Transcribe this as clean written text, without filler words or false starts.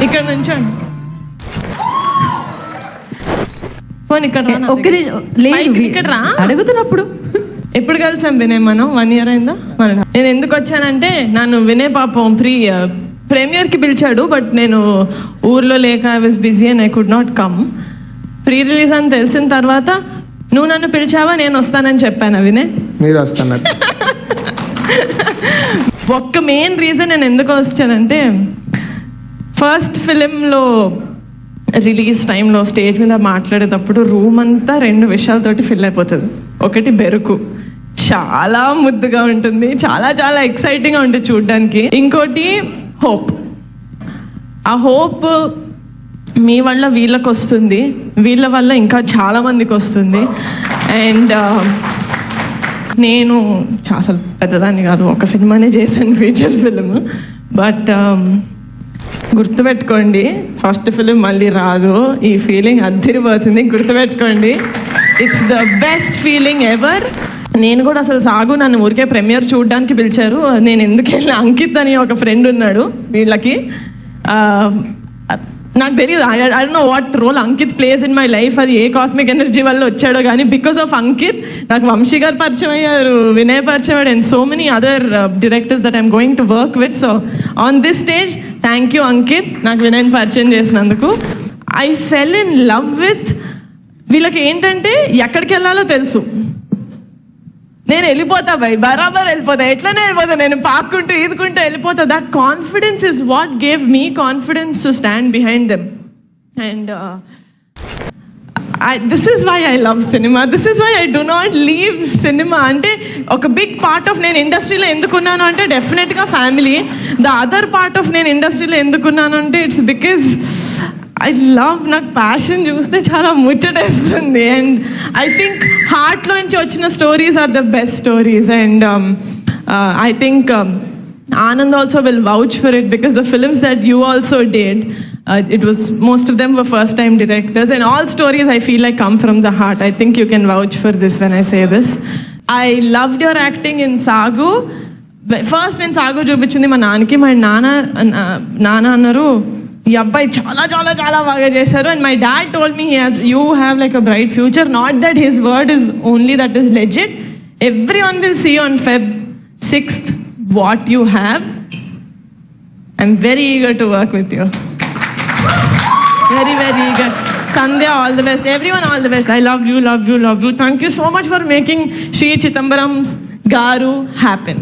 ఇక్కడ నుంచోండి. పోనీ ఇక్కడ రా. ఇక్కడ రా. అడుగుతున్నప్పుడు ఎప్పుడు కలిసాం వినయ్? మనం 1 year అయిందా? నేను ఎందుకు వచ్చానంటే నన్ను వినయ్ పాపం ప్రీమియర్కి పిలిచాడు, బట్ నేను ఊర్లో లేక I was busy and I could not come. Pre release అని తెలిసిన తర్వాత నువ్వు నన్ను పిలిచావా, నేను వస్తానని చెప్పాను వినయ్. మీరు వస్తున్నారు. ఒక్క మెయిన్ రీజన్ నేను ఎందుకు వచ్చానంటే, ఫస్ట్ ఫిలింలో రిలీజ్ టైంలో స్టేజ్ మీద మాట్లాడేటప్పుడు రూమ్ అంతా 2 విషయాలతోటి ఫిల్ అయిపోతుంది. ఒకటి బెరుకు, చాలా ముద్దుగా ఉంటుంది, చాలా చాలా ఎక్సైటింగ్గా ఉంటుంది చూడడానికి. ఇంకోటి హోప్. ఆ హోప్ మీ వల్ల వీళ్ళకి వస్తుంది, వీళ్ళ వల్ల ఇంకా చాలా మందికి వస్తుంది. అండ్ నేను అసలు పెద్దదాన్ని కాదు, ఒక సినిమానే చేశాను ఫీచర్ ఫిలిం. బట్ గుర్తుపెట్టుకోండి, ఫస్ట్ ఫిలిం మళ్ళీ రాదు. ఈ ఫీలింగ్ అద్దిరిపోతుంది, గుర్తుపెట్టుకోండి. It's the best feeling ever. నేను కూడా అసలు సాగు నన్ను ఊరికే ప్రీమియర్ చూడడానికి పిలిచారు. నేను ఎందుకు వెళ్ళి, అంకిత్ అని ఒక ఫ్రెండ్ ఉన్నాడు వీళ్ళకి, నాకు తెలియదు, I don't know what role Ankit plays in my life. అది ఏ కాస్మిక్ ఎనర్జీ వల్ల వచ్చాడో కానీ బికాస్ ఆఫ్ అంకిత్ నాకు వంశీ గారు పరిచయం అయ్యారు, వినయ్ పరిచయం అయ్యాడు, and so many other directors that I'm going to work with. So on this stage thank you Ankit, నాకు వినయ్ని పరిచయం చేసినందుకు. I fell in love with వీళ్ళకి. ఏంటంటే ఎక్కడికి వెళ్ళాలో తెలుసు, నేను వెళ్ళిపోతా భయ్, బరాబర్ వెళ్ళిపోతా, ఎట్లనే వెళ్ళిపోతా, నేను పాక్కుంటూ ఈదుకుంటూ వెళ్ళిపోతా. That confidence is what gave me confidence to stand behind them. And this is why I love cinema, this is why I do not leave cinema. అంటే ఒక బిగ్ పార్ట్ ఆఫ్ నేను ఇండస్ట్రీలో ఎందుకున్నాను అంటే definitely family. The other part of నేను ఇండస్ట్రీలో ఎందుకున్నాను అంటే ఇట్స్ బికాజ్ ఐ లవ్, నాకు ప్యాషన్ చూస్తే చాలా ముచ్చటేస్తుంది. అండ్ ఐ థింక్ హార్ట్లోంచి వచ్చిన stories are the best stories. And I think Anand also will vouch for it because the films that you also did, it was, most of them were first time directors, and all stories I feel like come from the heart. I think you can vouch for this when I say this. I loved your acting in Sagu. First నేను సాగు చూపించింది మా నాన్నకి. మా నాన్న అన్నారు ఈ అబ్బాయి చాలా చాలా చాలా బాగా చేశారు. And my dad told me you have like a bright future. Not that his word is only that is legit. Everyone will see on Feb 6th what you have. I'm very eager to work with you. Very, very eager. Sandhya, all the best. Everyone, all the best. I love you, love you, love you. Thank you so much for making Sri Chithambaram Garu happen.